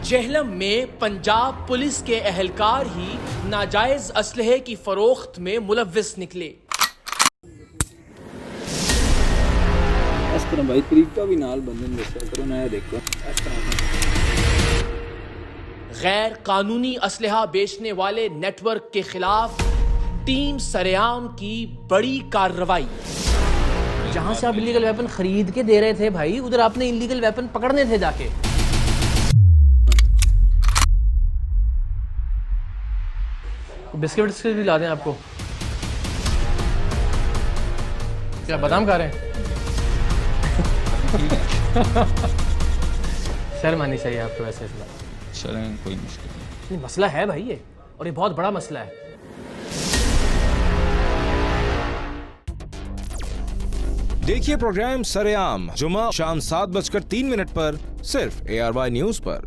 जेहलम में पंजाब पुलिस के एहलकार ही नाजायज असलहे की फरोख्त में मुलव्विस निकले। इस तरह भाई तरीका भी नाल बंदे ने दस्या करो ना, देखो इस तरह गैर कानूनी असलहा बेचने वाले नेटवर्क के खिलाफ टीम सरेआम की बड़ी कार्रवाई। जहां से आप इलीगल वेपन खरीद के दे रहे थे भाई, उधर आपने इलीगल वेपन पकड़ने थे जाके। बिस्किट भी ला दें आपको? क्या बादाम खा रहे हैं? शर्म आनी चाहिए आपको वैसे। चलें, कोई मुश्किल नहीं। मसला है भाई ये, और ये बहुत बड़ा मसला है। देखिए प्रोग्राम सरेआम जुमा शाम 7:03 पर सिर्फ ARY न्यूज पर।